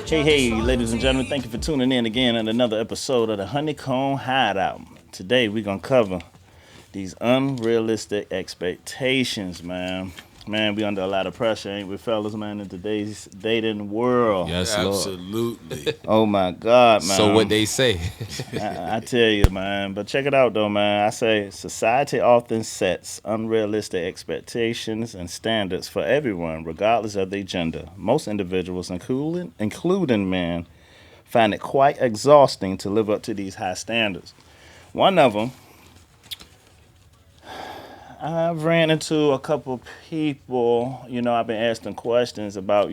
Hey, ladies and gentlemen, thank you for tuning in again on another episode of the HoneyComb HideOut. Today, we're going to cover these unrealistic expectations, man. Man, we under a lot of pressure, ain't we, fellas, man, in today's dating world. Yes, absolutely. Oh, my God, man. So what they say. I tell you, man. But check it out, though, man. I say society often sets unrealistic expectations and standards for everyone, regardless of their gender. Most individuals, including men, find it quite exhausting to live up to these high standards. One of them, I've ran into a couple people, I've been asking questions about,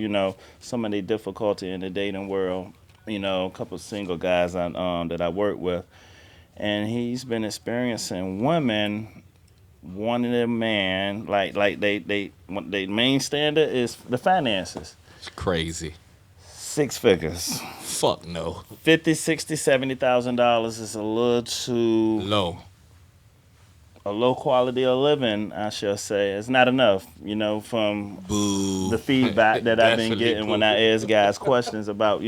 some of the difficulty in the dating world. A couple single guys that I work with. And he's been experiencing women wanting a man, like they main standard is the finances. It's crazy. 6 figures. Fuck no. $50,000, $60,000, $70,000 is a little too Low. a low quality of living, I shall say. It's not enough, from Boo. the feedback that I've been Definitely getting when I ask guys questions about,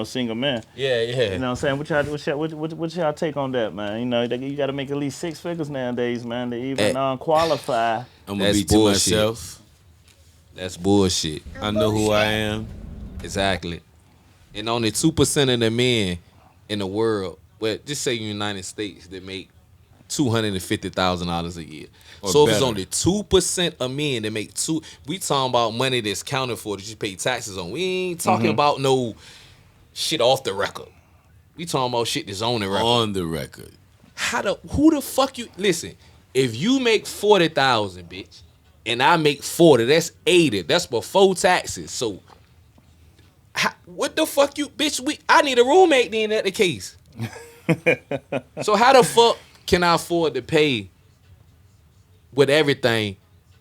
single men. Yeah. You know what I'm saying? What's y'all take on that, man? You got to make at least 6 figures nowadays, man, to even qualify. I'm going to That's be to bullshit. myself. That's bullshit. I know who I am. Exactly. And only 2% of the men in the world, well, just say United States, that make $250,000 a year. Or So if better. it's only 2% of men that make we talking about money that's counted for that you pay taxes on. We ain't talking about no shit off the record. We talking about shit that's on the record. On the record. Who the fuck you listen? If you make 40,000, bitch, and I make 40, that's 80. That's before taxes. So what the fuck you bitch? I need a roommate then at the case. So how the fuck can I afford to pay with everything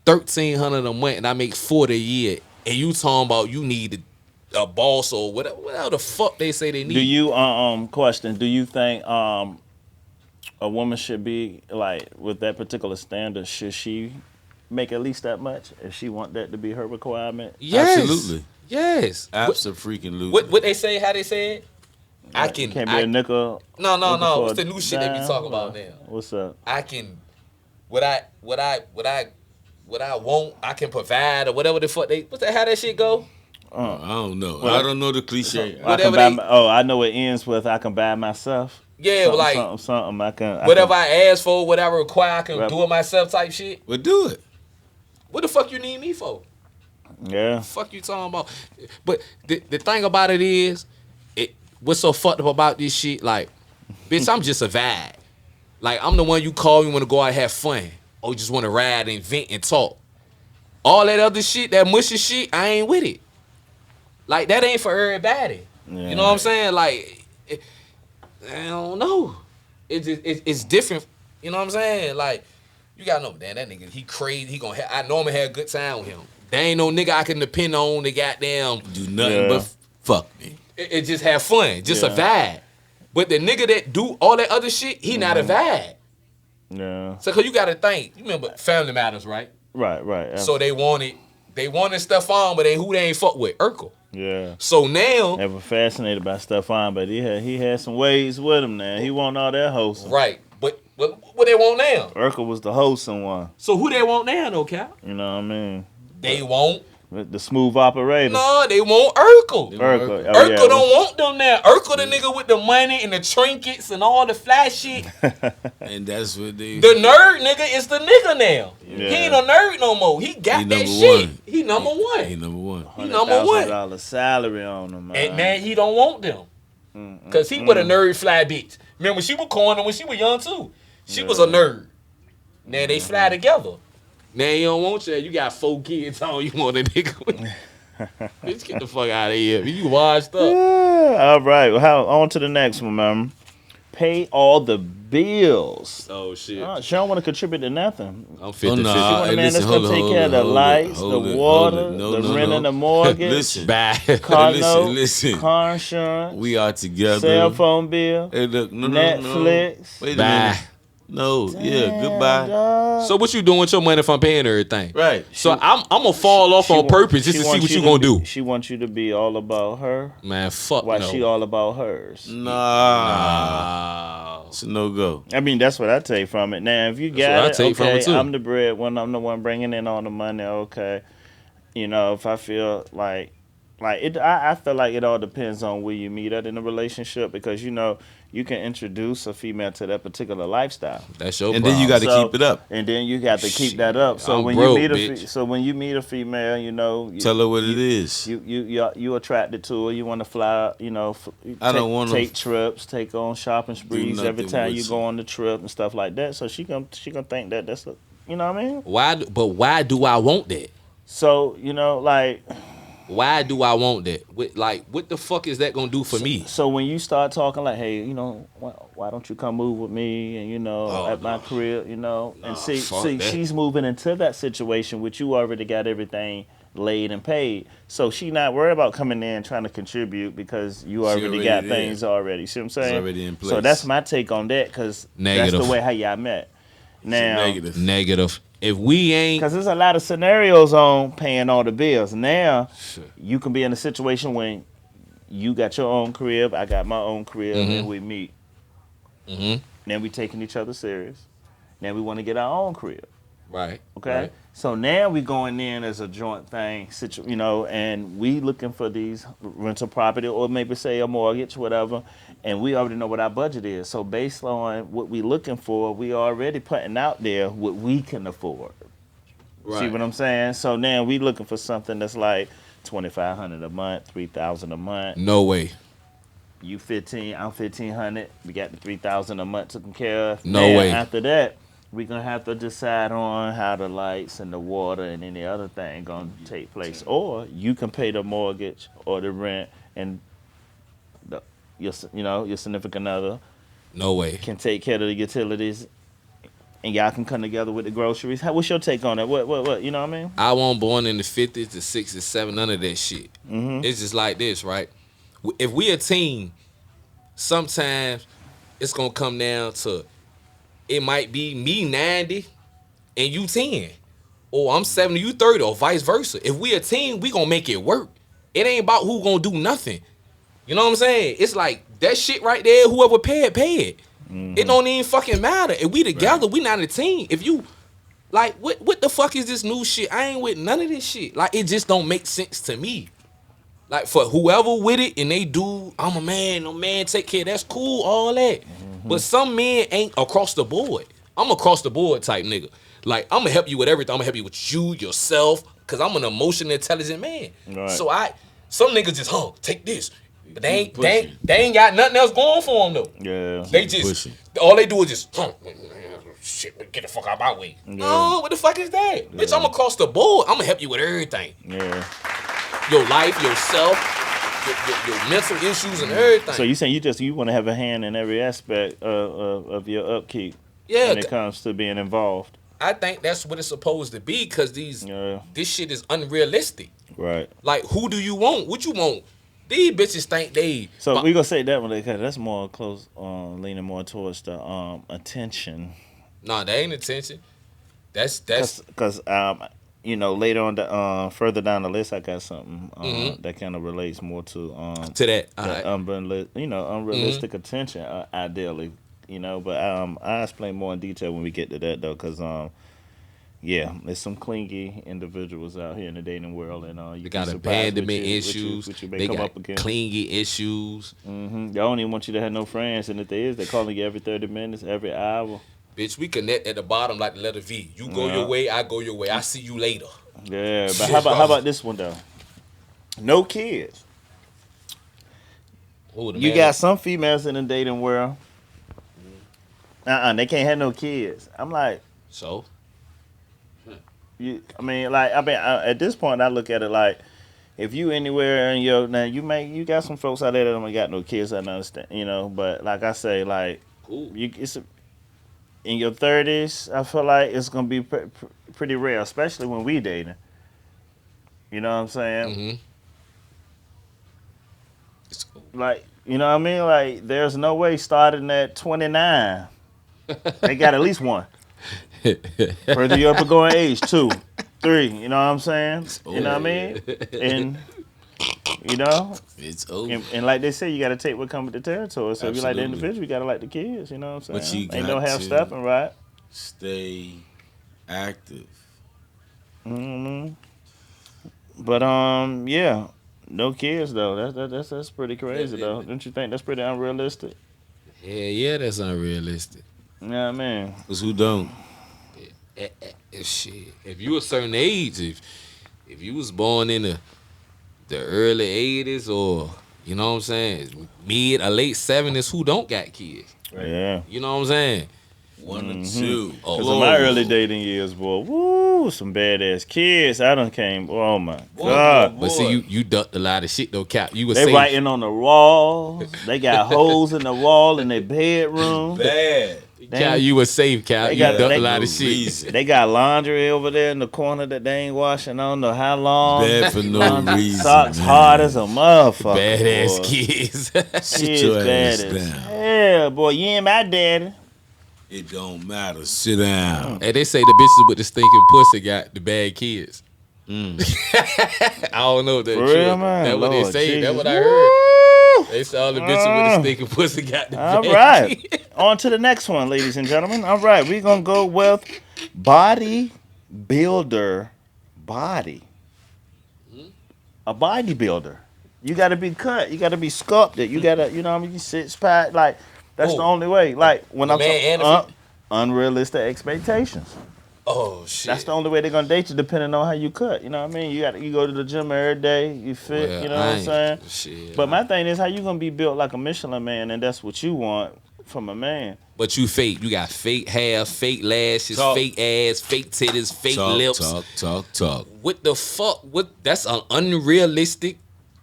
$1,300 a month and I make 40 a year, and you talking about you need a boss or whatever the fuck they say they need? Do you question? Do you think a woman should be like with that particular standard? Should she make at least that much if she want that to be her requirement? Yes. Absolutely. Yes. Absolutely. What they say? How they say it? I can. Can't be a nickel. No. looking for What's the a new shit that we dime? talking about now? What's up? I can. What I want, I can provide, or whatever the fuck they. What's that? How that shit go? I don't know. Well, I don't know the cliche. Whatever I know it ends with I can buy myself. Yeah, Something I can. whatever I ask for, whatever I require, I can do it myself type shit. Well, do it. What the fuck you need me for? Yeah. Fuck you talking about? But the thing about it is, what's so fucked up about this shit? Like, bitch, I'm just a vibe. Like, I'm the one you call me when to go out and have fun, or you just want to ride and vent and talk. All that other shit, that mushy shit, I ain't with it. Like, that ain't for everybody. Yeah. You know what I'm saying? Like, I don't know. It's different. You know what I'm saying? Like, you gotta know, damn, that nigga, he crazy. He gonna. I know I'm gonna have a good time with him. There ain't no nigga I can depend on to goddamn Do nothing but fuck me. It just have fun, just a vibe. But the nigga that do all that other shit, he not a vibe. Yeah. So, cause you gotta think. You remember Family Matters, right? Right. So they wanted stuff on, but who they ain't fuck with? Urkel. Yeah. So now, Never fascinated by Stefan, but he had some ways with him now. He want all that hosting. right? But what they want now? Urkel was the hosting one. So who they want now, though, Cal? You know what I mean? They want. The smooth operator. No, they want Urkel. Urkel. Urkel don't want them now. Urkel the nigga with the money and the trinkets and all the flash shit. And that's what they. The nerd nigga is the nigga now. Yeah. He ain't a nerd no more. He got He that number shit. one. He number one. He number one. He number one. $100,000 salary on him, man. And man, he don't want them. Cause he was a nerd fly bitch. Remember, she was corny when she was young too. She was a nerd. Now they fly together. Now you don't want you. You got 4 kids on. You want a nigga. Bitch, get the fuck out of here. You washed up. Yeah, all right. Well, on to the next one, man. Pay all the bills. Oh shit. She don't want to contribute to nothing. I'm 50-50. She want a man that's listen, gonna hold take it, care of the hold it, lights, hold the it, water, hold it. No, the no, rent no. and the mortgage, Listen. Bye. car note, Listen. car insurance, We are together. cell phone bill, Hey, look, no. Netflix. Wait a Bye. minute. No, yeah, Damn, goodbye. dog. So what you doing with your money if I'm paying everything? Right. So I'm gonna fall off on purpose just to see wants what you to gonna be- do. She wants you to be all about her, Man, fuck while no. she all about hers. Nah. Nah. It's a no-go. I mean, that's what I take from it. Now, if you That's got what I it, take from okay, it, too. I'm the breadwinner. I'm the one bringing in all the money. Okay, you know, if I feel like it, I feel like it all depends on where you meet at in a relationship, because you know you can introduce a female to that particular lifestyle. That's your And problem. then you got to So keep it up. and then you got to keep that up. So I'm when broke, you meet bitch. when you meet a female, you know, Tell her what it is. you attracted to her. You want to fly, you know, I don't wanna take trips, take on shopping sprees every nothing time with you you. go on the trip and stuff like that. So she gonna think that that's a, you know what I mean. Why do I want that? So you know, like, Why do I want that? What the fuck is that gonna do for me? so when you start talking like, hey, you know, why don't you come move with me, and you know, Oh, at my no. crib, you know, and see fuck that. she's moving into that situation which you already got everything laid and paid. So she not worried about coming in trying to contribute because you already already got there. things already. See what I'm saying? already in So place. that's my take on that, because that's Negative. the way how y'all met. Now, Negative. Negative. If we ain't because there's a lot of scenarios on paying all the bills. Now, you can be in a situation when you got your own crib, I got my own crib, and we meet. Then we taking each other serious. Now we want to get our own crib. right. Okay. Right. So now we going in as a joint thing, you know, and we looking for these rental property, or maybe say a mortgage, whatever, and we already know what our budget is. So based on what we looking for, we already putting out there what we can afford. Right. See what I'm saying? So now we looking for something that's like $2,500 a month, $3,000 a month. No way. You 15, I'm 1,500. We got the 3,000 a month taken care of. No Now, way. After that, we're gonna have to decide on how the lights and the water and any other thing gonna take place. Or you can pay the mortgage or the rent, and your significant other No way. can take care of the utilities, and y'all can come together with the groceries. What's your take on that? What? You know what I mean? I wasn't born in the 50s, the 60s, 70s, none of that shit. It's just like this, right? If we a team, sometimes it's gonna come down to, it might be me 90 and you 10. Or I'm 70, you 30, or vice versa. If we a team, we gonna make it work. It ain't about who gonna do nothing. You know what I'm saying? It's like that shit right there, whoever pay it. It don't even fucking matter. If we together, we not a team. If you, like, what the fuck is this new shit? I ain't with none of this shit. Like, it just don't make sense to me. Like, for whoever with it and they do, I'm a man, no man, take care, that's cool, all that. But some men ain't across the board. I'm across the board type nigga. Like, I'm gonna help you with everything. I'm gonna help you with you, yourself, because I'm an emotionally intelligent man. Right. So some niggas just, take this. But they ain't got nothing else going for them, though. Yeah. They just, pushing. all they do is just, shit, get the fuck out of my way. No, what the fuck is that? Bitch, I'm across the board. I'm gonna help you with everything. Yeah. Your life, yourself, your mental issues and everything. So you saying you want to have a hand in every aspect of your upkeep Yeah, when it comes to being involved. I think that's what it's supposed to be, because this shit is unrealistic. Right. Like, who do you want? What you want? These bitches think they. So we gonna say that one because that's more close, leaning more towards the attention. Nah, that ain't attention. That's Because later on the further down the list, I got something that kind of relates more to to that. that unrealistic attention, ideally, But I explain more in detail when we get to that though, because there's some clingy individuals out here in the dating world, and They you got abandonment issues. They got clingy issues. They don't even want you to have no friends, and if there is, they're calling you every 30 minutes, every hour. Bitch, we connect at the bottom like the letter V. You go your way, I go your way. I see you later. Yeah, but how about this one though? No kids. Ooh, You got some females in the dating world. They can't have no kids. I'm like, so at this point, I look at it like, if you anywhere in you got some folks out there that don't got no kids. I understand, But like I say, like, cool. In your 30s, I feel like it's gonna be pretty rare, especially when we dating. You know what I'm saying? It's cool. Like, you know what I mean? Like, there's no way starting at 29 They got at least one. Further you up a going age, 2, 3. You know what I'm saying? You know what I mean? And you know, It's over. and like they say, you got to take what comes with the territory. So if you like the Absolutely. individual, you got to like the kids. You know what I'm But saying? you Ain't got no half to- stepping, right? Stay active. hmm But yeah, no kids though. That's pretty crazy though. Don't you think that's pretty unrealistic? Yeah, that's unrealistic. You know what I mean? Cause who don't? Shit. If you a certain age, if you was born in the early 80s or you know what I'm saying, mid or late 70s, who don't got kids? Yeah. You know what I'm saying? 1 or 2. Oh, Cause in my early dating years, boy, woo, some badass kids. I done came. Oh my god. But see, you ducked a lot of shit though, Cap. You was They safe. writing on the walls. They got holes in the wall in their bedroom. Bad. Cap, you was safe, Cap. They You got- ducked they- a lot No of shit. reason. They got laundry over there in the corner that they ain't washing. I don't know how long. Bad for no reason. Socks man. hard as a motherfucker. Badass boy. kids. Sit Kids your bad ass as down. hell, boy. You ain't my daddy. It don't matter. Sit down. And they say the bitches with the stinking pussy got the bad kids. I don't know if that's For true. real, man? That's what they Lord say. That's Jesus. what I heard. Woo! They say all the bitches with the stinking pussy got the All bad right. kids. On to the next one, ladies and gentlemen. All right. We're going to go with body builder body. A bodybuilder. You got to be cut. You got to be sculpted. You got to, you know what I mean? You six pack. Like, that's the Oh. only way. Like, when The I'm man and talking the unrealistic expectations. Oh shit. That's the only way they're gonna date you, depending on how you cut. You know what I mean? You go to the gym every day, you fit. Well, you know what I'm saying? Shit. But my thing is, how you gonna be built like a Michelin man, and that's what you want from a man? But you fake. You got fake hair, fake lashes, Talk. fake ass, fake titties, fake Talk, lips. talk. What the fuck? What? That's an unrealistic.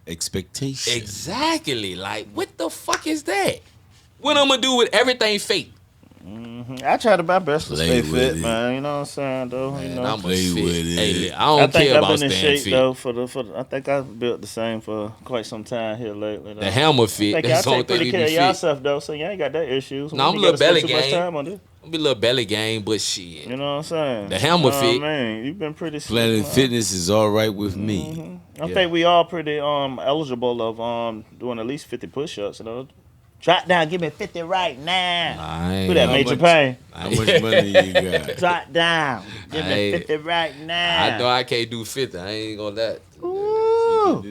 Expectation. Exactly. Like, what the fuck is that? What I'm gonna do with everything fake? I try to my best to Play stay with fit, it. man. You know what I'm saying, though. Man, you know? I'm a Play fit. with it. Hey, I I don't think care I've about been in staying shape fit. though. I think I've built the same for quite some time here lately. Though. The hammer fit. I think That's the y'all only take thing pretty you care of be fit. yourself though, so you ain't got that issues. No, I'm You a little gotta spend belly too much gang. time on this. I'm be a little belly game, but shit. You know what I'm saying? The hammer You know fit. what I mean, you've been pretty slick, Planet man. Fitness is all right with me. I Yeah. think we all pretty eligible of doing at least 50 push-ups. You know, drop down, give me 50 right now. I Who that? How Major much- Payne. How much money you got? Drop down, give me Hey. 50 right now. I know I can't do 50. I ain't gonna that. Ooh.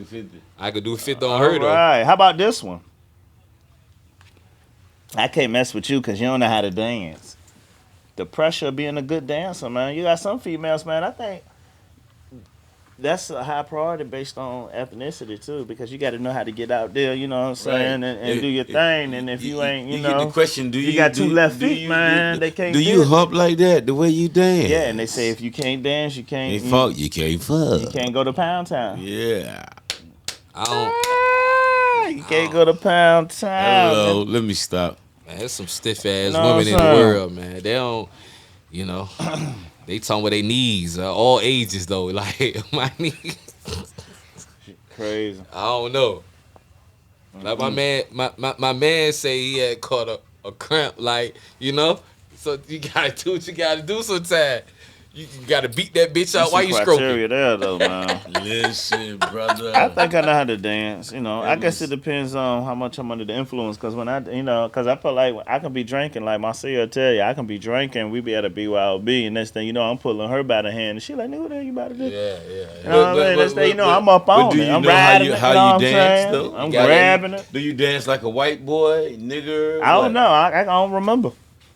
I could do 50 on All her though. right. How about this one? I can't mess with you because you don't know how to dance. The pressure of being a good dancer, man. You got some females, man. I think that's a high priority based on ethnicity too, because you got to know how to get out there. You know what I'm saying, and do your thing. And if you ain't, you get know, the question, do you got two left do feet, you- man. They can't. Do get you it. hump like that the way you dance? Yeah, and they say if you can't dance, you can't. Can't You, fuck, you can't fuck. you can't go to Pound Town. Yeah. I don't. You can't go to Pound Town. Hello, let me stop. Man, there's some stiff ass know what women in I'm the saying? world, man. They don't, you know, they talking with their knees, all ages though. Like my knees, Crazy. I don't know. Like my man say he had caught a cramp, like you know. So you gotta do what you gotta do sometimes. You gotta beat that bitch out There's while some you stroking. criteria there, though, man. Listen, brother. I think I know how to dance. You know, I guess it depends on how much I'm under the influence. Cause when cause I feel like I can be drinking. Like Marcia tell you, I can be drinking. We be at a BYOB, and next thing you know, I'm pulling her by the hand, and she like, "Nigga, what the hell you about to do?" Yeah. You know what I mean? Next thing you know, I'm up on do it. you I'm know how riding you- it. how you know you what I'm dance, saying? though? I'm You got grabbing it. Do you dance like a white boy, nigger? I What? don't know. I don't remember.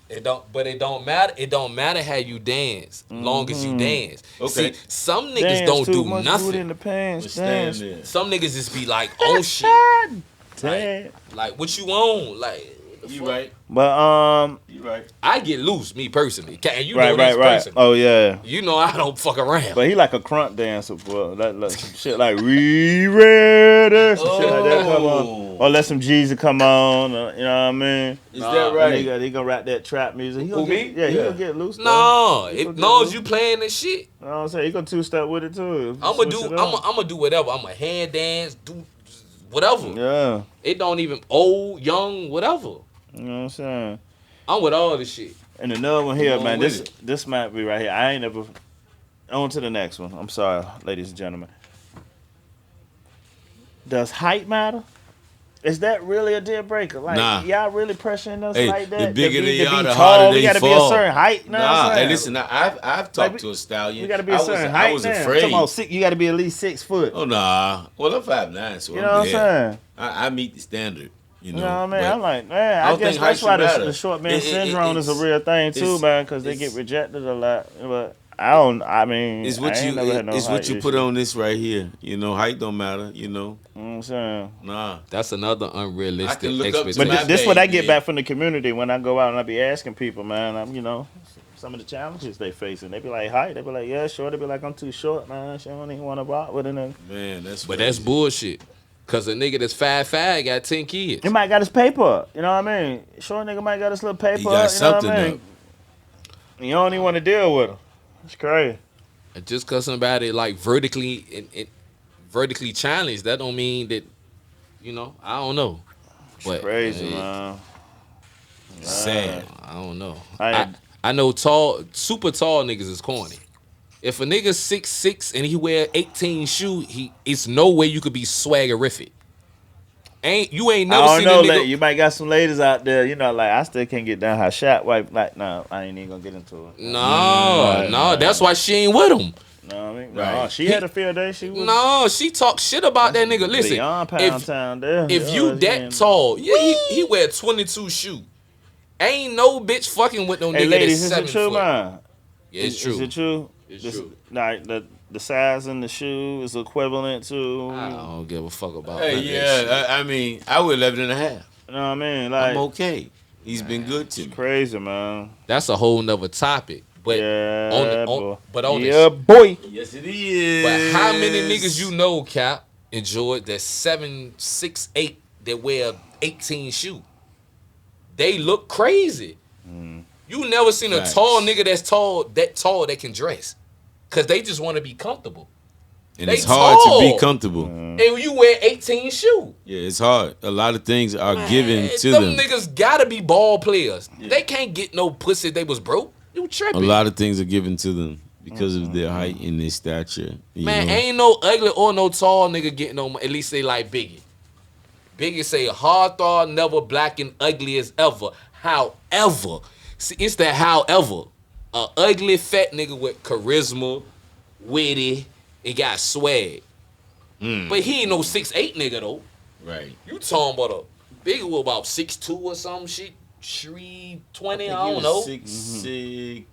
It don't matter. It don't matter how you dance, long as you dance. Okay. See, some niggas Dance don't too do much nothing. booty in the pants. But stand Dance. there. Some niggas just be like, oh shit. Dance. Like, what you on? Like, what the You fuck? right. But You right. I get loose, me personally. And you right. know this person. Oh yeah. You know I don't fuck around. But he like a crunk dancer, bro. Like some shit like we ready, some shit like that come on, or let some Jeezy come on. You know what I mean? Is Nah, that And right? they gonna rap that trap music. He Who, gonna me? get, yeah, he Yeah. gonna get loose. no, though. He as gonna get long as loose. you playing this shit, You know what I'm saying? He gonna 2-step with it too. I'm gonna do whatever. I'm a hand dance, do whatever. Yeah, It don't even old, young, whatever. you know what I'm saying. I'm with all this shit. And another one here, on man. with This might be right here. I ain't never. On to the next one. I'm sorry, ladies and gentlemen. Does height matter? Is that really a deal breaker? Like, Nah. y'all really pressuring us Hey, like the that? bigger to they be are, the tall, harder we they gotta be a fall. certain height. Know what I'm Nah, hey, saying? listen, I've talked to a stallion. We gotta be a certain height I was now. afraid. Talking about you gotta be at least 6 foot. Oh nah. Well, I'm 5'9", so You I'm know what I'm there. saying? I meet the standard. You You know what I know, mean? but I'm like, man, I I don't guess think height that's why should matter. the short man It- syndrome is a it's- real thing too, it's- man, because they get it's- rejected a lot. But I mean, It's I what ain't never had no it's what height you put issue. on this right here. You know, height don't matter. You know, You know what I'm saying? nah. That's another unrealistic I can look up to expectation. But my this what I get baby. back from the community when I go out and I be asking people, man. I'm, some of the challenges they facing. They be like, height. They be like, yeah, sure. They be like, I'm too short, man. She don't even want to rock with it. And Man, that's But crazy. that's bullshit. Cause a nigga that's 5'5" got 10 kids. he might got his paper up. You know what I mean? Short nigga might got his little paper He up. got You know something what I mean? up. You don't even want to deal with him. It's crazy. And just cause somebody like vertically challenged, that don't mean that, I don't know. But Crazy, man. Sad. I don't know. I had- I know super tall niggas is corny. If a nigga 6'6" and he wear 18 shoe, it's no way you could be swaggerific. You ain't I never don't seen know, a nigga. you might got some ladies out there, like I still can't get down how shot wipe. Like, no, I ain't even gonna get into it. No, that's why she ain't with him. No, I mean, Right. no, she had a field day. She was No, she talk shit about that nigga. Listen, beyond Pound Town there. if you that tall, yeah, he wear 22 shoe. Ain't no bitch fucking with no Hey, nigga ladies, that's is 7 it true, foot. man? Yeah, it's true. Is it true? It's true. Like the size in the shoe is equivalent to. I don't give a fuck about Hey, none of that shit. yeah. I mean, I wear 11 and a half. You know what I mean? Like, I'm okay. He's been good to me. crazy, man. That's a whole nother topic. But Yeah, on yeah, boy. Yes, it is. But how many niggas you know, Cap, enjoyed that 7'6'8" that wear 18 shoe? They look crazy. You never seen a Facts. tall nigga that's tall that can dress. Cause they just want to be comfortable. And They it's hard tall. to be comfortable. And you wear 18 shoe. Yeah, it's hard. A lot of things are given to them. them. Niggas gotta be ball players. They can't get no pussy if they was broke. You A tripping. lot of things are given to them because of their height and their stature. You Man, know? ain't no ugly or no tall nigga getting no. At least they like Biggie. Biggie say hard thought, never black and ugly as ever. However, see, it's that however. A ugly fat nigga with charisma, witty, and got swag. But he ain't no 6'8" nigga though. Right. You talking about a Biggie was about 6'2" or some shit. 320, I don't know. 6'6".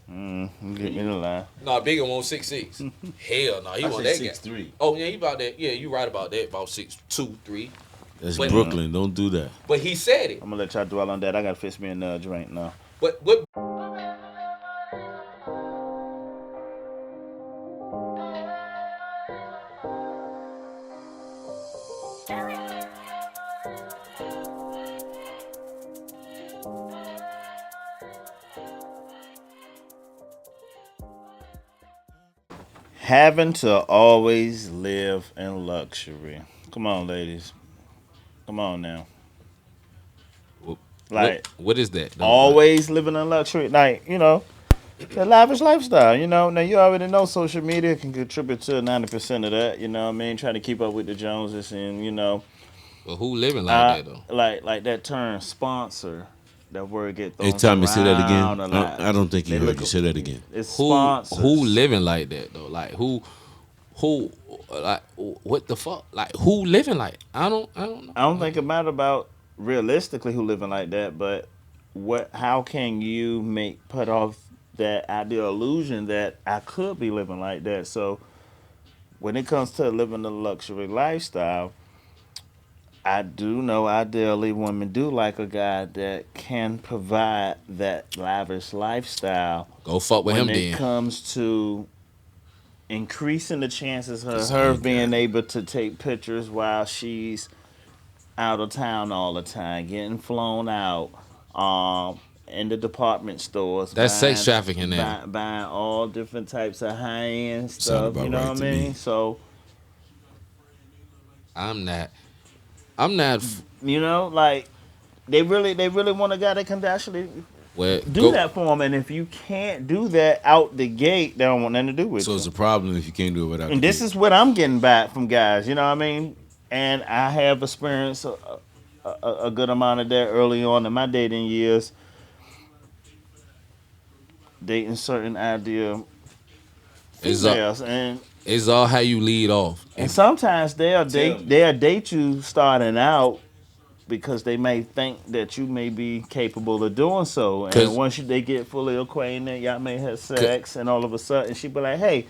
You get me in the line. Nah, Biggie won't 6'6". Hell no, he I want said that guy. 6'3". Oh yeah, he about that. Yeah, you right about that. About 6'2", 3. That's But- Brooklyn. Don't do that. But he said it. I'm gonna let y'all dwell on that. I gotta fix me another drink now. But what? Having to always live in luxury. Come on, ladies. Come on now. Like, what is that? always living in luxury. Like, the lavish lifestyle, Now, you already know social media can contribute to 90% of that, you know what I mean? Trying to keep up with the Joneses and, But who living like that though? like that term sponsor, that word get thrown Hey, Tommy, say that around again. a lot. I don't think he They heard look- you say that again. It's Who sponsors. living like that though? Like who like what the fuck? Like who living like? I don't know. I don't think about realistically who living like that, but how can you put off that ideal illusion that I could be living like that? So when it comes to living a luxury lifestyle, I do know ideally women do like a guy that can provide that lavish lifestyle. Go fuck with him When it then. comes to increasing the chances of That's her all you being got. able to take pictures while she's out of town all the time, getting flown out, in the department stores. That's sex trafficking now. Buying all different types of high-end Sound stuff, about you know right what I to mean? me. So, I'm not like, they really want a guy that can actually Well, Do that for them, and if you can't do that out the gate, they don't want nothing to do with So you. it's a problem if you can't do it without. And the this kid. is what I'm getting back from guys. You know what I mean? And I have experienced a good amount of that early on in my dating years, dating certain ideal it's all, females, and it's all how you lead off. sometimes Tell me. they'll date you starting out because they may think that you may be capable of doing so, and Cause, once they get fully acquainted, y'all may have sex, and all of a sudden she be like, "Hey,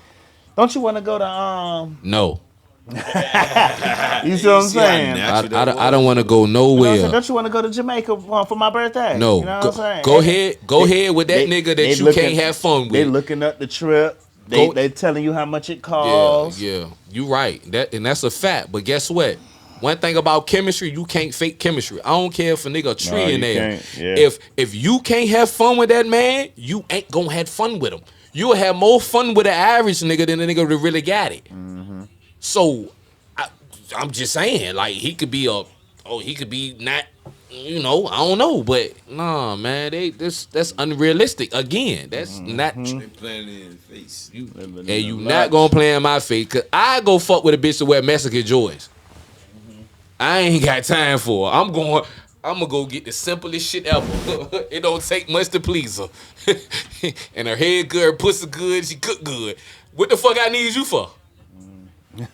don't you want to go to no, You see what I'm see how saying? natural that I don't was? want to go You know what I'm saying? nowhere. Don't you want to go to Jamaica for my birthday? No, You know what I'm saying? go And ahead, go ahead with that nigga that they you looking- can't have fun They with. looking up the trip. Go- They telling you how much it Yeah, costs. yeah, you right. That's a fact. But guess what? One thing about chemistry, you can't fake chemistry. I don't care if a nigga a trillionaire. Yeah. If you can't have fun with that man, you ain't gonna have fun with him. You'll have more fun with an average nigga than a nigga that really got it. Mm-hmm. So I'm just saying, like he could be he could be not, I don't know, but nah, man, that's unrealistic. Again, that's not. They playing it in the face. And you not gonna play in my face, cause I go fuck with a bitch to wear Mexican joys. I ain't got time for her. I'm gonna go get the simplest shit ever. It don't take much to please her. And her head good, her pussy good, she cook good. What the fuck I need you for?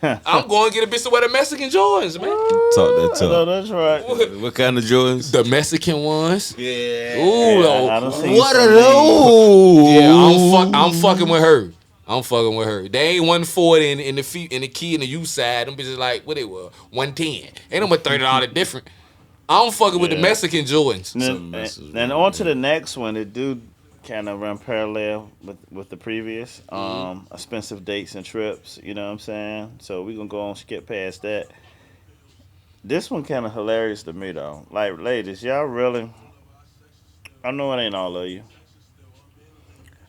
I'm going to get a bitch to wear the Mexican Jordans, man. Talk that I know talk. that's right. What kind of Jordans? The Mexican ones. Yeah. Ooh, I done seen What some are of these. those? Yeah, I'm fucking with her. I'm fucking with her. They ain't 140 in the feet in the key and the U side. Them bitches like what they were 110. Ain't no but $30 different. I'm fucking with the Yeah. Mexican Jordans. And on to the next one. It do kind of run parallel with the previous. Expensive dates and trips. You know what I'm saying? So we gonna go on skip past that. This one kind of hilarious to me though. Like ladies, y'all really. I know it ain't all of you,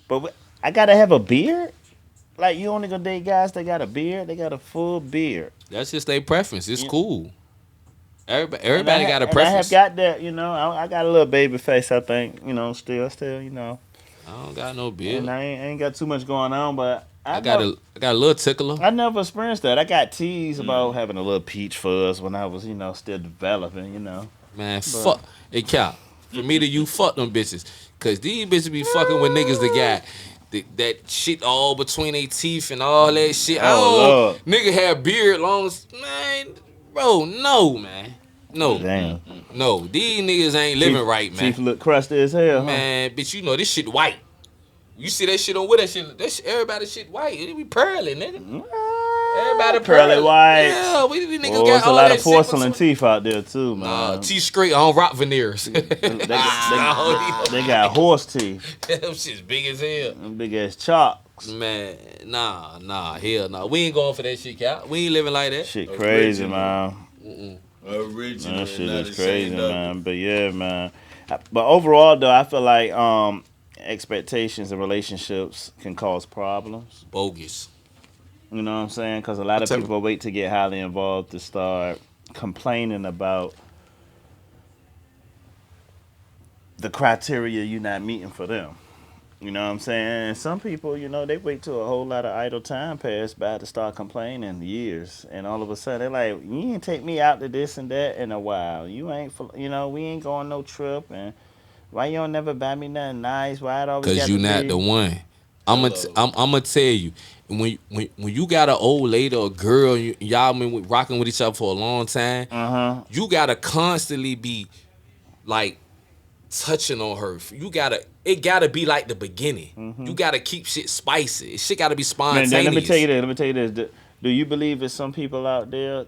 but I gotta have a beard. Like you only gonna date guys that got a beard. They got a full beard. That's just their preference. It's Yeah. cool. Everybody And I got a and preference. I have got that. I got a little baby face. I think. Still. I don't got no beard. And I ain't got too much going on, but I got a little tickler. I never experienced that. I got teased about having a little peach fuzz when I was, still developing, Man, fuck. Hey, Cal. For me to you, fuck them bitches. Cause these bitches be fucking with niggas that got that shit all between their teeth and all that shit. Oh, Lord. Nigga have beard long as, man, bro, no, man. No. Damn. No, these niggas ain't living right, man. Teeth look crusty as hell, huh? Man, bitch, this shit white. You see that shit on what that shit, everybody shit white. It be pearly, nigga. Everybody Pearly white. Yeah, we niggas Oh, got there's a all lot that of porcelain shit between- teeth out there, too, man. Teeth straight, I don't rock veneers. They got horse teeth. Them shit's big as hell. Them big ass chalks. Man, nah, hell no. We ain't going for that shit, Cal. We ain't living like that. Shit crazy, man. Original. That shit not is the crazy, same double. man. But yeah, man. But overall, though, I feel like expectations in relationships can cause problems. Bogus. You know what I'm saying? Because a lot of tell- people wait to get highly involved to start complaining about the criteria you're not meeting for them. You know what I'm saying? And some people, they wait till a whole lot of idle time pass by to start complaining years. And all of a sudden, they're like, you ain't take me out to this and that in a while. You ain't, we ain't going no trip. And why you don't never buy me nothing nice? Why it always Cause got you to not be? the one. I'm gonna tell you when you got an old lady or girl, y'all been rocking with each other for a long time. You gotta constantly be like touching on her. It gotta be like the beginning. You gotta keep shit spicy. Shit gotta be Man, spontaneous. let me tell you this. Do you believe there's some people out there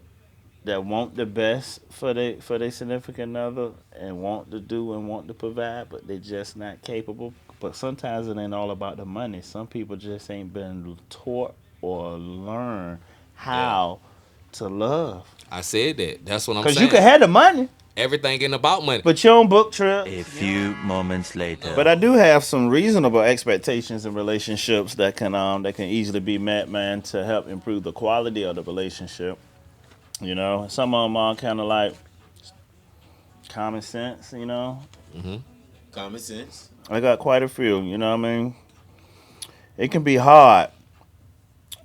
that want the best for their significant other and want to do and want to provide, but they just not capable? But sometimes it ain't all about the money. Some people just ain't been taught or learned how to love. I said that. That's what I'm Because saying. you can have the money, Everything ain't about money. but you don't book trips. A few moments later. But I do have some reasonable expectations in relationships that can easily be met, man, to help improve the quality of the relationship. Some of them are kind of like common sense, Common sense. I got quite a few. You know what I mean? It can be hard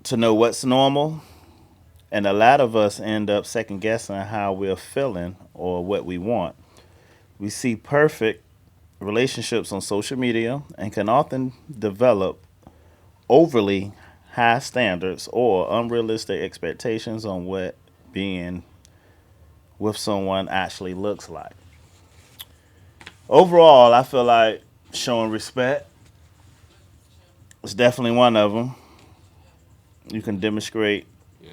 to know what's normal, and a lot of us end up second guessing how we're feeling or what we want. We see perfect relationships on social media and can often develop overly high standards or unrealistic expectations on what being with someone actually looks like. Overall, I feel like showing respect is definitely one of them. You can demonstrate Yeah.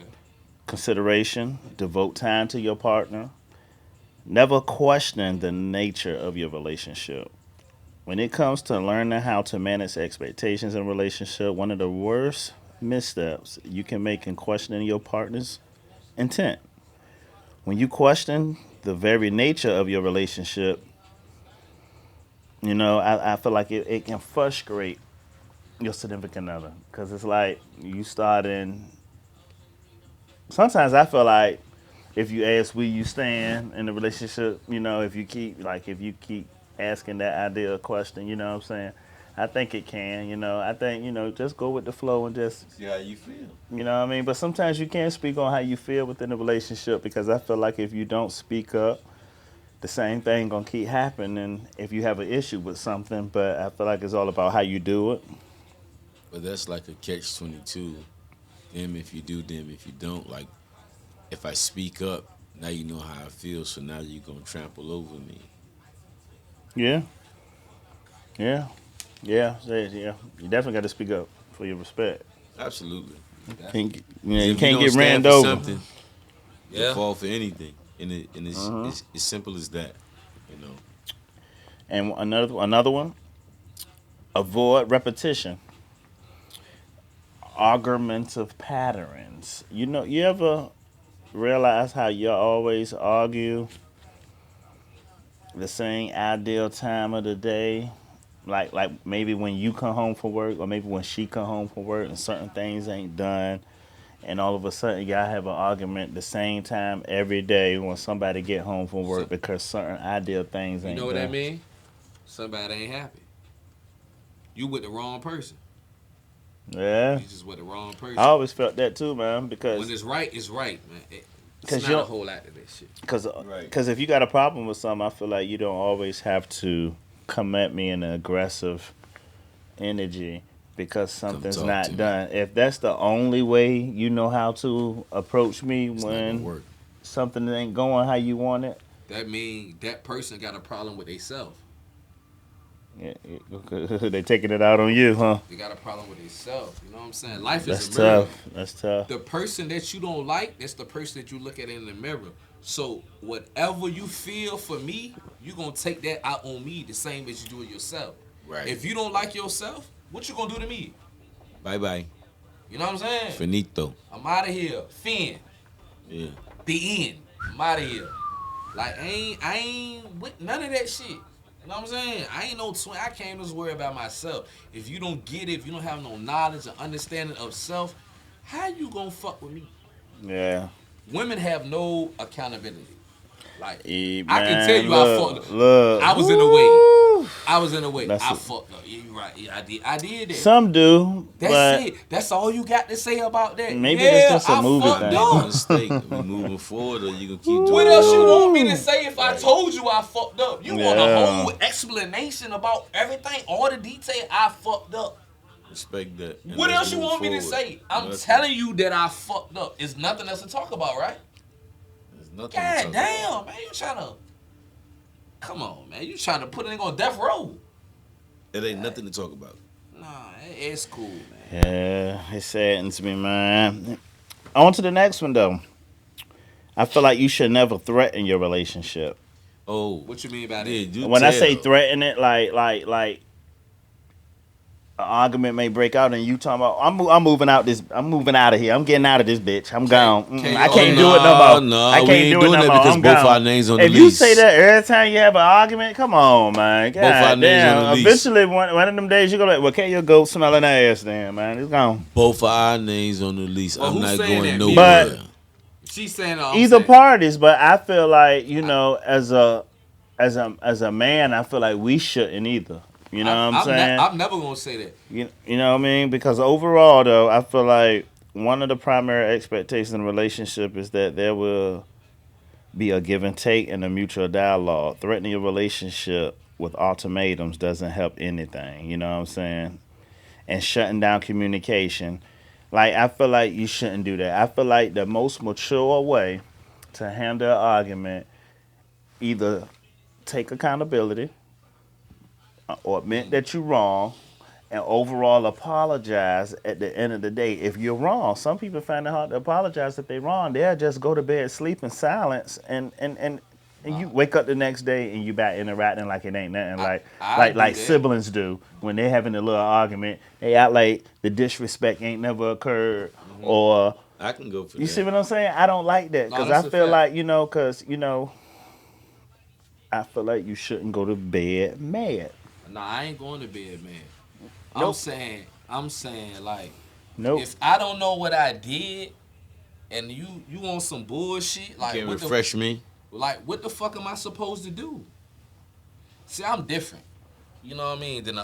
consideration, devote time to your partner, never question the nature of your relationship. When it comes to learning how to manage expectations in a relationship, one of the worst missteps you can make in questioning your partner's intent. When you question the very nature of your relationship, I feel like it can frustrate your significant other because it's like you starting. Sometimes I feel like if you ask where you stand in the relationship, if you keep asking that ideal question, you know what I'm saying? I think it can, I think, just go with the flow and just, See how you feel. you know what I mean? But sometimes you can't speak on how you feel within the relationship because I feel like if you don't speak up, the same thing gonna keep happening if you have an issue with something. But I feel like it's all about how you do it. But that's like a catch-22. Damn if you do, damn if you don't. Like, if I speak up, now you know how I feel, so now you're going to trample over me. Yeah, yeah, yeah. You definitely got to speak up for your respect. Absolutely. Can't, Because you if you can't don't get stand ran for over. something, you'll Yeah. fall for anything. And it's as simple as that, you know. And another one, avoid repetition, argumentative patterns. You ever realize how you always argue the same ideal time of the day? Like maybe when you come home from work, or maybe when she come home from work, and certain things ain't done, and all of a sudden y'all have an argument the same time every day when somebody get home from So, work because certain ideal things you know ain't what that done. mean? Somebody ain't happy. You with the wrong person. Yeah, You just with the wrong I person. always felt that too, man, When because it's right, it's right, man. It's because not a you whole lot of that shit. because Right. because if you got a problem with something, I feel like you don't always have to come at me in an aggressive energy because Come something's talk to not me. done. If that's the only way you know how to approach me It's not going to when work. something ain't going how you want it, That mean that person got a problem with themselves. yeah, they taking it out on you, huh? They got a problem with themselves. You know what I'm saying? Life is That's a mirror. tough. That's tough. The person that you don't like, that's the person that you look at in the mirror. So whatever you feel for me, you gonna take that out on me the same as you do it yourself. Right. If you don't like yourself, what you gonna do to me? Bye-bye. You know what I'm saying? Finito. I'm out of here. Fin. Yeah. The end. I'm out of here. Like I ain't with none of that shit. You know what I'm saying? I ain't no twin. I came to worry about myself. If you don't get it, if you don't have no knowledge or understanding of self, how you gonna fuck with me? Yeah. Women have no accountability. Like I can tell Man, you I fucked. look. I was in the way. Woo. I was in the way. That's I it. fucked up. Yeah, you right. Yeah, I did. I did that. Some do, That's but it. That's all you got to say about that. maybe that's Yeah, just a I movie fucked thing. Make a up. mistake. We moving forward, or you gonna keep What dwelling else you on want it. me to say if I told you I fucked up? You want a Yeah. whole explanation about everything, all the detail I fucked up. Respect that. And What let's else you move want me to forward. say? I'm Nothing. telling you that I fucked up. It's nothing else to talk about, right? There's nothing to God talk damn, about. man. You trying to... Come on, man. You trying to put a nigga on death row. It ain't nothing to talk about. Nah, it's cool, man. Yeah, it saddens me, man. On to the next one, though. I feel like you should never threaten your relationship. Oh, What you mean by that? yeah, do When I say tell. threaten it, like an argument may break out, and you talking about I'm moving out this, I'm moving out of here, I'm getting out of this bitch, I'm gone. I oh, can't no, do it no more. no, I we can't ain't do it doing no that more. because I'm both gone. our names on the If you lease. say that every time you have an argument, come on, man. Both our God names on damn. the lease. Eventually, one of them days you go like, well, can't your goat smelling ass then, man? It's gone. Both of our names on the lease. Well, I'm who's not saying going that? Me or But nowhere. She's saying I'm either saying. parties, but I feel like as a man, I feel like we shouldn't either. You know what I'm saying? I'm never gonna say that. You know what I mean? Because overall, though, I feel like one of the primary expectations in a relationship is that there will be a give and take and a mutual dialogue. Threatening a relationship with ultimatums doesn't help anything. You know what I'm saying? And shutting down communication. Like, I feel like you shouldn't do that. I feel like the most mature way to handle an argument, either take accountability or admit that you're wrong and overall apologize at the end of the day. If you're wrong, some people find it hard to apologize if they're wrong. They'll just go to bed, sleep in silence, and you wake up the next day and you back interacting like it ain't nothing. Like siblings do when they having a little argument. They act like the disrespect ain't never occurred, or I can go for you that. see what I'm saying? I don't like that because I feel like I feel like you shouldn't go to bed mad. Nah, I ain't going to bed, man. Nope. I'm saying like, Nope. if I don't know what I did, and you want some bullshit, like Can what refresh me? Like what the fuck am I supposed to do? See, I'm different. You know what I mean? Then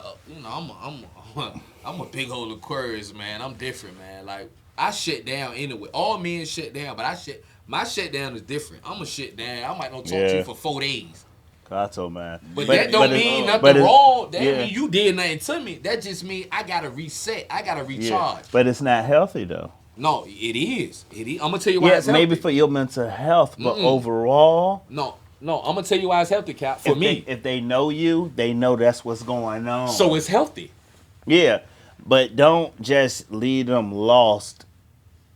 I'm a big old Aquarius, man. I'm different, man. Like I shut down anyway. All men shut down, but my shutdown is different. I'm a shut down. I might not talk to you for 4 days. Kato, man. But that don't mean nothing wrong. That mean you did nothing to me. That just mean I gotta reset. I gotta recharge. Yeah. But it's not healthy though. No, it is. It is. I'm gonna tell you why it's healthy. Maybe for your mental health, but overall. No, I'm gonna tell you why it's healthy, Cap. For me, if they know you, they know that's what's going on. So it's healthy. Yeah, but don't just leave them lost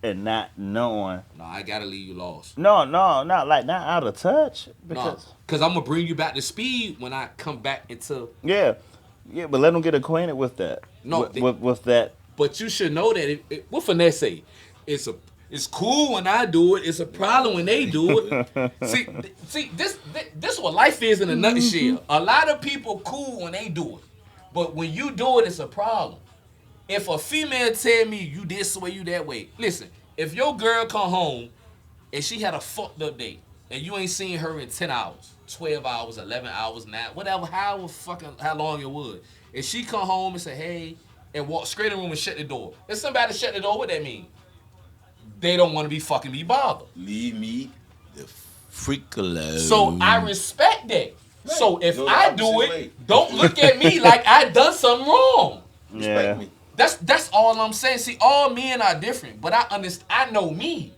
and not knowing. No, I gotta leave you lost. No, not out of touch. Because I'm gonna bring you back to speed when I come back into. Yeah, but let them get acquainted with that. No, with that. But you should know that. What finesse say? It's cool when I do it. It's a problem when they do it. see, this what life is in a nutshell. A lot of people cool when they do it, but when you do it, it's a problem. If a female tell me you this way, you that way, listen. If your girl come home and she had a fucked up day and you ain't seen her in 10 hours, 12 hours, 11 hours, 9, whatever, how long it was, and she come home and say, hey, and walk straight in the room and shut the door. If somebody shut the door, what that mean? They don't want to be fucking be bothered. Leave me the freak alone. So I respect that. Right. So if I do it, don't look at me like I done something wrong. Respect me. That's all I'm saying. See, all men are different, but I understand. I know me.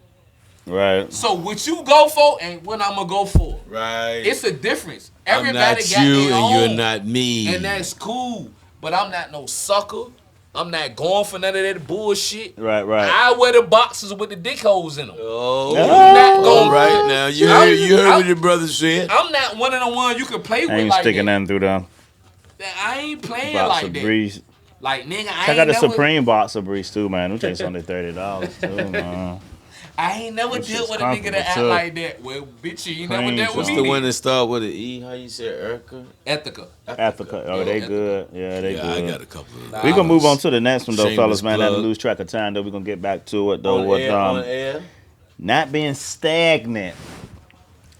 Right. So what you go for ain't what I'm gonna go for. Right. It's a difference. Everybody I'm not got you their and own, you're not me. and that's cool. But I'm not no sucker. I'm not going for none of that bullshit. Right. I wear the boxes with the dick holes in them. Oh, not going right now. You heard what your brother said. I'm not one of the ones you can play with I ain't like sticking that. nothing through them. I ain't playing Box like of that. Breeze. Like, nigga, I got the Supreme box of Breeze too, man. Them takes only $30 too, man. I ain't never dealt with a nigga that act like that. Well, bitch, you ain't never dealt with What's me. the one that start with an E? How you say Erica? Ethica. Oh, they good. Yeah, they good. I got a couple of We gonna move on to the next one though, Shameless fellas, man. Not to plug. lose track of time though. We gonna get back to it though. On air. Not being stagnant.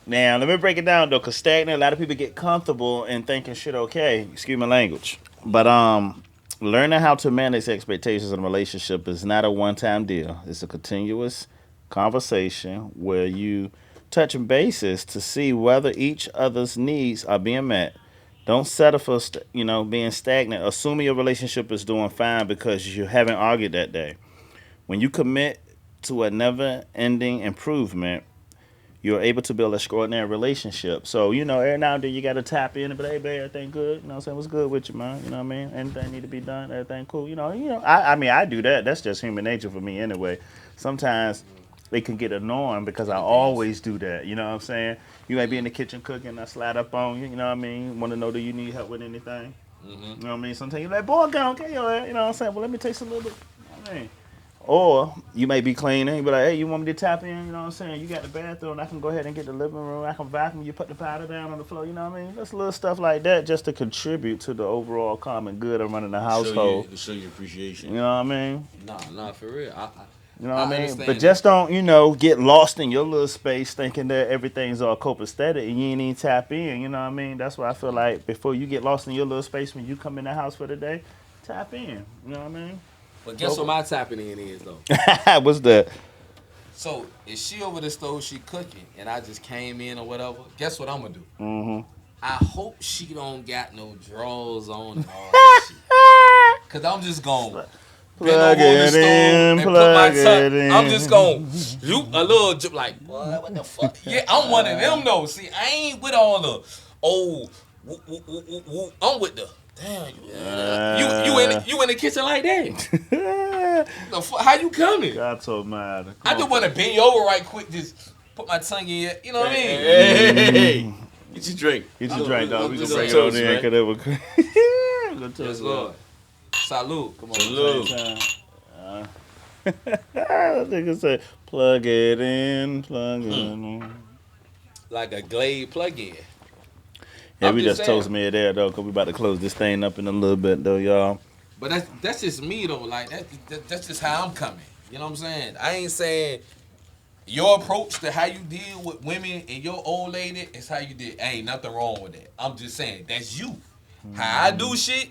Now, let me break it down though, cause stagnant, a lot of people get comfortable and thinking shit okay. Excuse my language. But learning how to manage expectations in a relationship is not a one-time deal. It's a continuous conversation where you touching bases to see whether each other's needs are being met. Don't settle for being stagnant, assuming your relationship is doing fine because you haven't argued that day. When you commit to a never-ending improvement, you're able to build an extraordinary relationship. So, every now and then you got to tap in and be like, hey, babe, everything good? You know what I'm saying? What's good with you, man? You know what I mean? Anything need to be done? Everything cool? I do that. That's just human nature for me anyway. Sometimes it can get annoying because I always do that. You know what I'm saying? You might be in the kitchen cooking, I slide up on you, you know what I mean? Want to know, do you need help with anything? You know what I mean? Sometimes you're like, boy, go okay, you know what I'm saying? Well, let me taste a little bit. You know what I mean? Or you may be cleaning, you be like, hey, you want me to tap in? You know what I'm saying? You got the bathroom, I can go ahead and get the living room, I can vacuum, you put the powder down on the floor, you know what I mean? Just little stuff like that just to contribute to the overall common good of running the household. To show your appreciation. You know what I mean? Nah, for real. You know what I mean? understand But that. just don't, get lost in your little space thinking that everything's all copacetic and you ain't even tap in. You know what I mean? That's why I feel like before you get lost in your little space when you come in the house for the day, tap in. You know what I mean? But guess what my tapping in is though? What's that? So if she over the stove, she cooking, and I just came in or whatever. Guess what I'm gonna do? Mm-hmm. I hope she don't got no drawers on and all that shit. Cause I'm just gonna bend Plug over on the it stove in, and put my plug tongue. it in. I'm just gonna you a little drip like what the fuck? Yeah, I'm one of them though. See, I ain't with all the woo, woo, woo, woo, woo. I'm with the damn. You in the kitchen like that? How you coming? God told mine. I just want to bend you over right quick. Just put my tongue in. You know what I mean? Hey. Get your drink. Get your drink, dog. We Get can some bring it on toast, in man. because it was good. Yes, Lord. Salute. Come on. Salute. I think it said, plug it in, plug it in. Like a Glade plug-in. Yeah, I'm we just just saying. toast me there, though, because we about to close this thing up in a little bit, though, y'all. But that's just me though. Like that's just how I'm coming. You know what I'm saying? I ain't saying your approach to how you deal with women and your old lady is how you did. Ain't nothing wrong with that. I'm just saying that's you. How I do shit,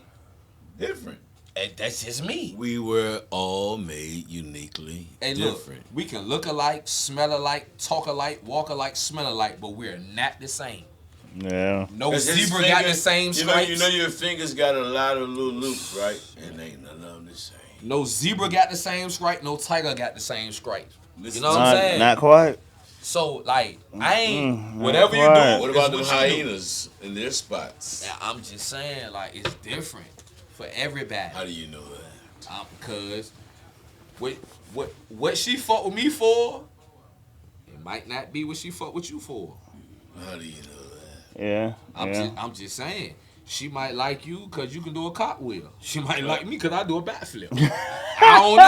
Different. and that's just me. We were all made uniquely Hey, look, different. we can look alike, smell alike, talk alike, walk alike, smell alike, but we're not the same. Yeah. No 'Cause his zebra got the fingers- same stripes. You know your fingers got a lot of little loops, right? And ain't none of them the same. No zebra got the same stripe. No tiger got the same stripes. Listen You know to what I'm me. saying? Not quite. So like, I ain't not whatever you quite. do. What is about them you do. hyenas in their spots? Now, I'm just saying, like, it's different for everybody. How do you know that? Because what she fought with me for, it might not be what she fought with you for. How do you know that? Yeah. I'm just saying. She might like you because you can do a cartwheel. She might like me because I do a backflip. I don't know.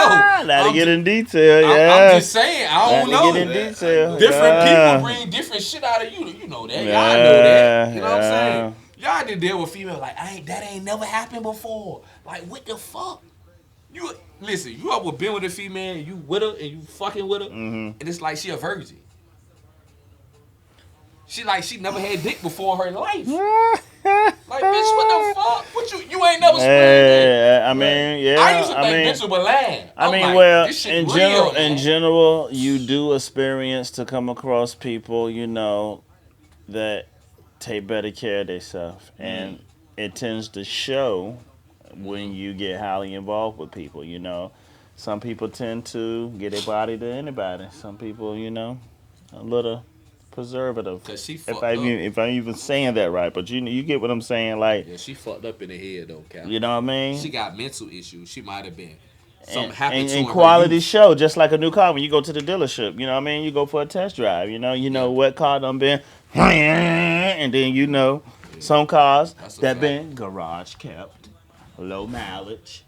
Gotta I'm get ju- in detail, I'm yeah. just saying. I don't Gotta know. get in detail. Different yeah. people bring different shit out of you. You know that. Y'all Yeah, know that. You know what I'm yeah. saying? Y'all did deal with female like that ain't never happened before. Like what the fuck? You listen. You ever been with a female and you with her and you fucking with her and it's like she a virgin. She never had dick before in her life. Like bitch, what the fuck? What you ain't never split Hey, I mean, yeah. I used to think bitches were lying. I I'm mean, like, well, this shit in real, man. general, you do experience to come across people, that take better care of themselves, and it tends to show when you get highly involved with people. Some people tend to get their body to anybody. Some people, a little preservative. Cause she If fucked I up. if I'm even saying that right, but you get what I'm saying, like, Yeah, she fucked up in the head though, Cal. you know what I mean? She got mental issues. She might have been. And, Something happened and, to her. and in her quality youth. show, just like a new car when you go to the dealership. You know what I mean? You go for a test drive. You know what car done been, and then some cars That's a that fact. been garage kept, low mileage,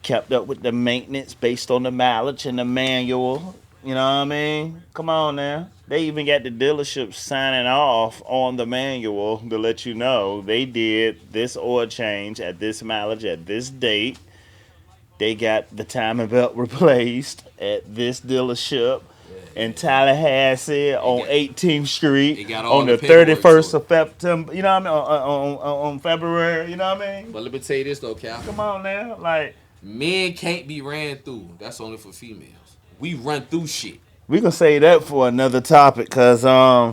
kept up with the maintenance based on the mileage and the manual. You know what I mean? Come on now. They even got the dealership signing off on the manual to let you know they did this oil change at this mileage at this date. They got the timing belt replaced at this dealership in Tallahassee on got- 18th Street it got all on the the paperwork 31st to of September. You know what I mean? On February. You know what I mean? But let me tell you this though, Cal. Come on now, like Men can't be ran through. That's only for females. We run through shit. we gonna say that for another topic, cause I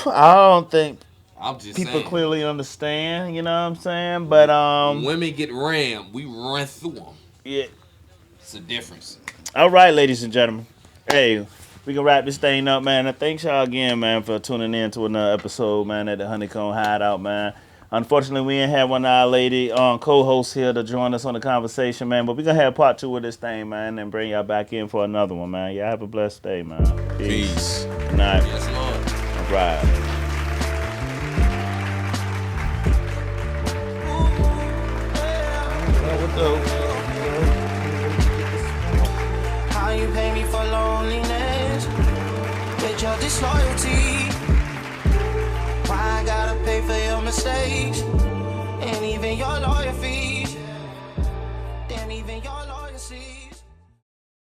don't think I'm just people saying. clearly understand. You know what I'm saying? But When women get rammed, we run through them. yeah. It's a difference. All right, ladies and gentlemen. Hey, we can wrap this thing up, man. And thanks y'all again, man, for tuning in to another episode, man, at the HoneyComb HideOut, man. Unfortunately, we ain't had one of our lady co-hosts here to join us on the conversation, man. But we gonna have part 2 of this thing, man, and bring y'all back in for another one, man. Y'all have a blessed day, man. Peace. Good night. Yes, Lord. All right. How you pay me for loneliness? Bitch, you're disloyal.